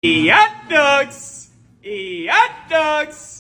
Hot dogs! Hot dogs!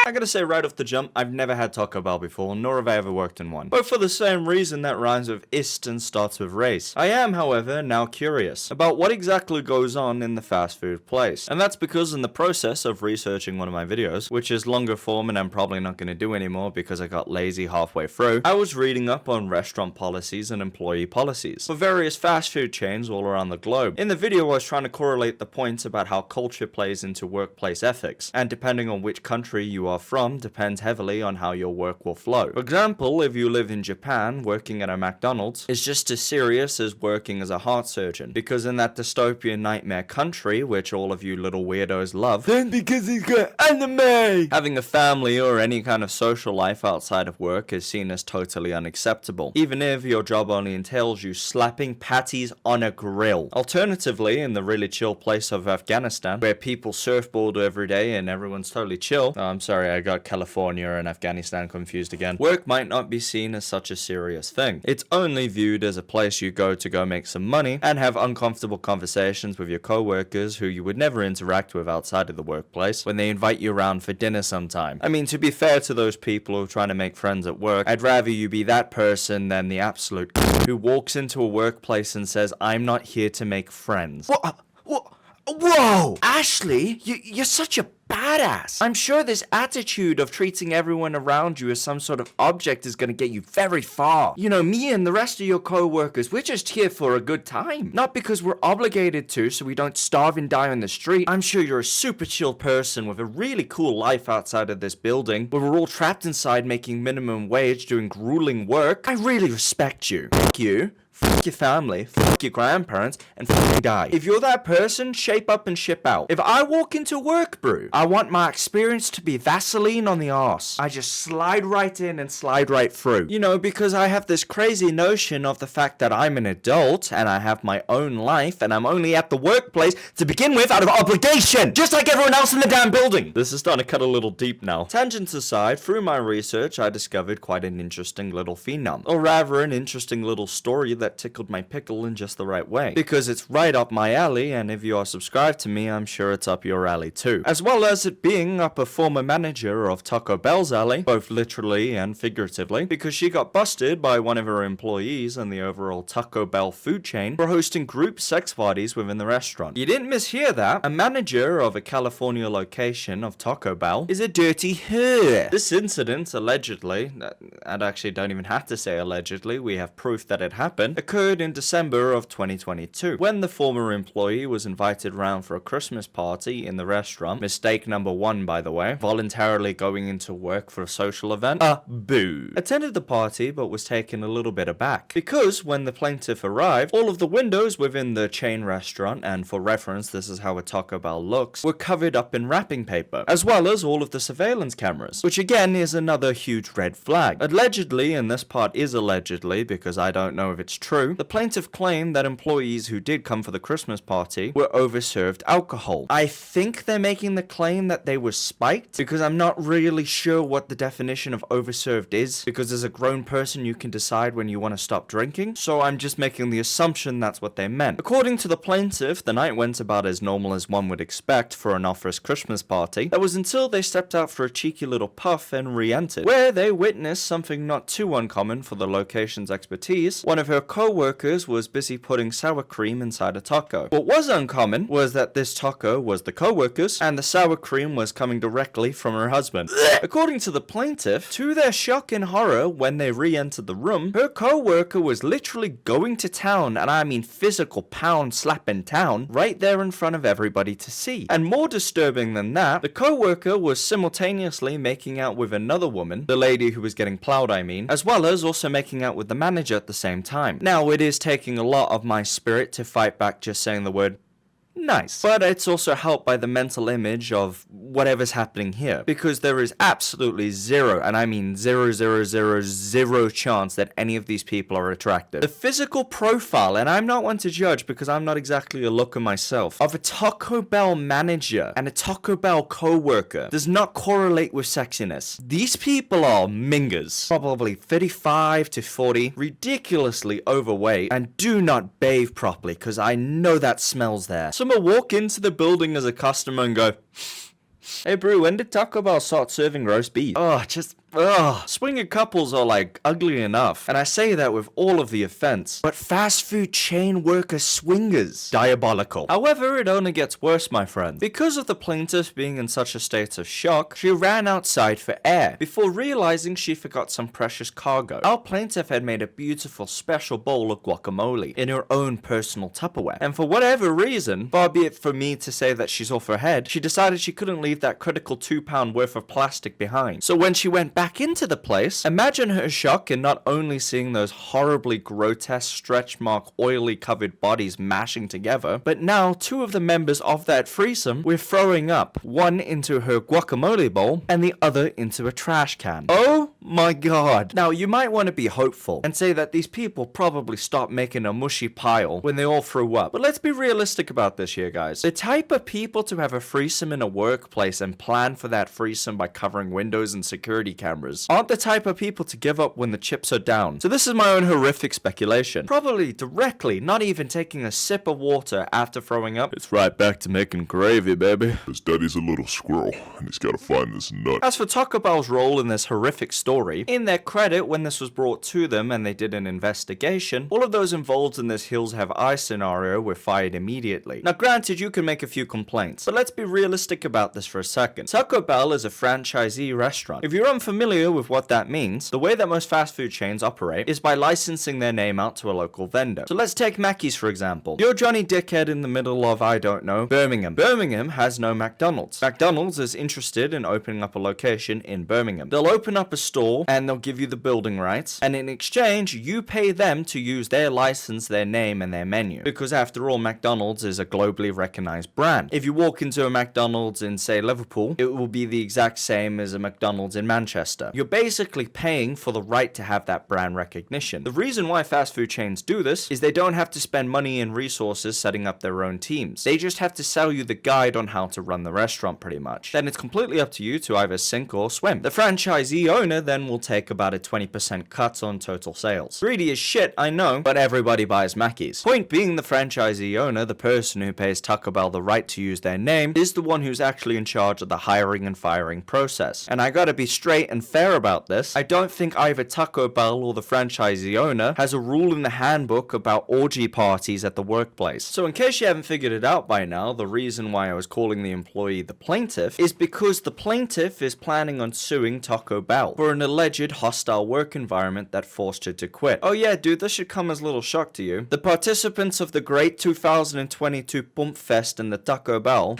I gotta say right off the jump, I've never had Taco Bell before, nor have I ever worked in one. But for the same reason that rhymes with ist and starts with race. I am, however, now curious about what exactly goes on in the fast food place. And that's because in the process of researching one of my videos, which is longer form and I'm probably not gonna do anymore because I got lazy halfway through, I was reading up on restaurant policies and employee policies for various fast food chains all around the globe. In the video, I was trying to correlate the points about how culture plays into workplace ethics, and depending on which country you are from depends heavily on how your work will flow. For example, if you live in Japan, working at a McDonald's is just as serious as working as a heart surgeon, because in that dystopian nightmare country, which all of you little weirdos love, then because he's got anime, having a family or any kind of social life outside of work is seen as totally unacceptable, even if your job only entails you slapping patties on a grill. Alternatively, in the really chill place of Afghanistan, where people surfboard every day and everyone's totally chill, I'm sorry, I got California and Afghanistan confused again. Work might not be seen as such a serious thing. It's only viewed as a place you go to go make some money and have uncomfortable conversations with your co-workers who you would never interact with outside of the workplace when they invite you around for dinner sometime. I mean, to be fair to those people who are trying to make friends at work, I'd rather you be that person than the absolute who walks into a workplace and says, "I'm not here to make friends." Whoa! Ashley, you're such a badass. I'm sure this attitude of treating everyone around you as some sort of object is gonna get you very far. You know, me and the rest of your co-workers, we're just here for a good time. Not because we're obligated to, so we don't starve and die on the street. I'm sure you're a super chill person with a really cool life outside of this building, where we're all trapped inside making minimum wage doing grueling work. I really respect you. Thank you. Fuck your family, fuck your grandparents, and fucking die. If you're that person, shape up and ship out. If I walk into work, bro, I want my experience to be Vaseline on the arse. I just slide right in and slide right through. You know, because I have this crazy notion of the fact that I'm an adult, and I have my own life, and I'm only at the workplace to begin with out of obligation, just like everyone else in the damn building. This is starting to cut a little deep now. Tangents aside, through my research, I discovered quite an interesting little phenom. Or rather, an interesting little story that tickled my pickle in just the right way, because it's right up my alley, and if you are subscribed to me, I'm sure it's up your alley too, as well as it being up a former manager of Taco Bell's alley, both literally and figuratively, because she got busted by one of her employees in the overall Taco Bell food chain for hosting group sex parties within the restaurant. You didn't mishear that. A manager of a California location of Taco Bell is a dirty whore. This incident allegedly, and actually don't even have to say allegedly, we have proof that it happened, occurred in December of 2022, when the former employee was invited round for a Christmas party in the restaurant. Mistake number one, by the way. Voluntarily going into work for a social event. Boo. Attended the party, but was taken a little bit aback, because when the plaintiff arrived, all of the windows within the chain restaurant, and for reference, this is how a Taco Bell looks, were covered up in wrapping paper, as well as all of the surveillance cameras, which again is another huge red flag. Allegedly, and this part is allegedly because I don't know if it's true, the plaintiff claimed that employees who did come for the Christmas party were overserved alcohol. I think they're making the claim that they were spiked, because I'm not really sure what the definition of overserved is, because as a grown person you can decide when you want to stop drinking, so I'm just making the assumption that's what they meant. According to the plaintiff, the night went about as normal as one would expect for an office Christmas party. That was until they stepped out for a cheeky little puff and re-entered, where they witnessed something not too uncommon for the location's expertise. One of her co-workers was busy putting sour cream inside a taco. What was uncommon was that this taco was the co-worker's, and the sour cream was coming directly from her husband. According to the plaintiff, to their shock and horror, when they re-entered the room, her co-worker was literally going to town, and I mean physical pound slapping town, right there in front of everybody to see. And more disturbing than that, the co-worker was simultaneously making out with another woman, the lady who was getting plowed I mean, as well as also making out with the manager at the same time. Now, it is taking a lot of my spirit to fight back just saying the word nice. But it's also helped by the mental image of whatever's happening here, because there is absolutely zero, and I mean 0.000 chance that any of these people are attractive. The physical profile, and I'm not one to judge because I'm not exactly a looker myself, of a Taco Bell manager and a Taco Bell co-worker does not correlate with sexiness. These people are mingers, probably 35 to 40, ridiculously overweight, and do not bathe properly because I know that smells there. So customer walk into the building as a customer and go, "Hey bro, when did Taco Bell start serving roast beef?" Swinger couples are like ugly enough, and I say that with all of the offense. But fast food chain worker swingers, diabolical. However, it only gets worse, my friend. Because of the plaintiff being in such a state of shock, she ran outside for air before realizing she forgot some precious cargo. Our plaintiff had made a beautiful special bowl of guacamole in her own personal Tupperware, and for whatever reason, far be it for me to say that she's off her head, she decided she couldn't leave that critical £2 worth of plastic behind. So when she went back into the place, imagine her shock in not only seeing those horribly grotesque stretch mark oily covered bodies mashing together, but now two of the members of that threesome were throwing up, one into her guacamole bowl and the other into a trash can. Oh my god. Now you might want to be hopeful and say that these people probably stopped making a mushy pile when they all threw up, but let's be realistic about this here, guys. The type of people to have a threesome in a workplace and plan for that threesome by covering windows and security cameras aren't the type of people to give up when the chips are down. So this is my own horrific speculation. Probably directly, not even taking a sip of water after throwing up. It's right back to making gravy, baby. His daddy's a little squirrel, and he's gotta find this nut. As for Taco Bell's role in this horrific story, in their credit, when this was brought to them and they did an investigation, all of those involved in this hills have eyes scenario were fired immediately. Now granted, you can make a few complaints, but let's be realistic about this for a second. Taco Bell is a franchisee restaurant. If you're unfamiliar with what that means, the way that most fast food chains operate is by licensing their name out to a local vendor. So let's take Mackey's for example. You're Johnny Dickhead in the middle of, I don't know, Birmingham. Birmingham has no McDonald's. McDonald's is interested in opening up a location in Birmingham. They'll open up a store and they'll give you the building rights, and in exchange you pay them to use their license, their name and their menu, because after all, McDonald's is a globally recognized brand. If you walk into a McDonald's in say Liverpool, it will be the exact same as a McDonald's in Manchester. You're basically paying for the right to have that brand recognition. The reason why fast food chains do this is they don't have to spend money and resources setting up their own teams. They just have to sell you the guide on how to run the restaurant pretty much. Then it's completely up to you to either sink or swim. The franchisee owner then will take about a 20% cut on total sales. Greedy as shit, I know, but everybody buys Mackey's. Point being, the franchisee owner, the person who pays Taco Bell the right to use their name, is the one who's actually in charge of the hiring and firing process. And I gotta be straight and fair about this. I don't think either Taco Bell or the franchisee owner has a rule in the handbook about orgy parties at the workplace. So in case you haven't figured it out by now, the reason why I was calling the employee the plaintiff is because the plaintiff is planning on suing Taco Bell for an alleged hostile work environment that forced her to quit. Oh yeah, dude, this should come as little shock to you. The participants of the great 2022 Pump Fest in the Taco Bell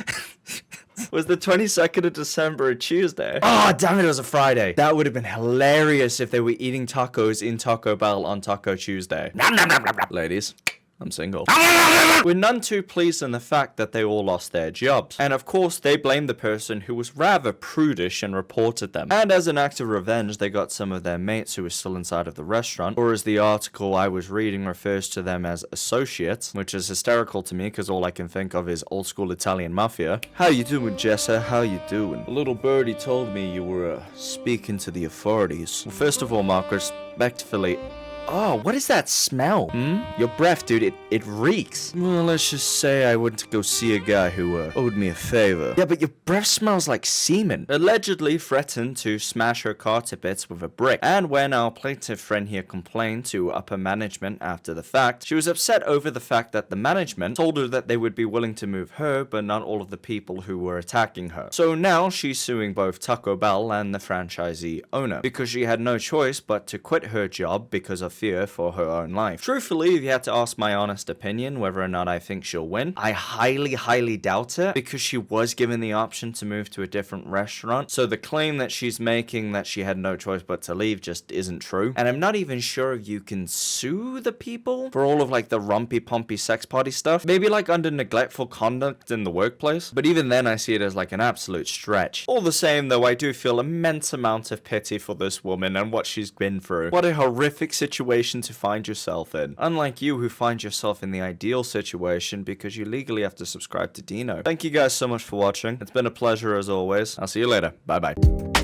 was the 22nd of December, a Tuesday. Oh, damn it, it was a Friday. That would have been hilarious if they were eating tacos in Taco Bell on Taco Tuesday. Ladies, I'm single. We're none too pleased in the fact that they all lost their jobs. And of course, they blame the person who was rather prudish and reported them. And as an act of revenge, they got some of their mates who were still inside of the restaurant, or as the article I was reading refers to them as associates, which is hysterical to me because all I can think of is old school Italian mafia. How you doing, Jessa? How you doing? A little birdie told me you were speaking to the authorities. Well, first of all, Marcus, respectfully, oh, what is that smell? Your breath, dude, it reeks. Well, let's just say I went to go see a guy who owed me a favor. Yeah, but your breath smells like semen. Allegedly threatened to smash her car to bits with a brick. And when our plaintiff friend here complained to upper management after the fact, she was upset over the fact that the management told her that they would be willing to move her, but not all of the people who were attacking her. So now she's suing both Taco Bell and the franchisee owner, because she had no choice but to quit her job because of fear for her own life. Truthfully, if you had to ask my honest opinion whether or not I think she'll win, I highly doubt it, because she was given the option to move to a different restaurant. So the claim that she's making that she had no choice but to leave just isn't true. And I'm not even sure if you can sue the people for all of like the rumpy pumpy sex party stuff. Maybe like under neglectful conduct in the workplace. But even then I see it as like an absolute stretch. All the same though, I do feel immense amount of pity for this woman and what she's been through. What a horrific situation to find yourself in. Unlike you who find yourself in the ideal situation because you legally have to subscribe to Dino. Thank you guys so much for watching. It's been a pleasure as always. I'll see you later. Bye bye.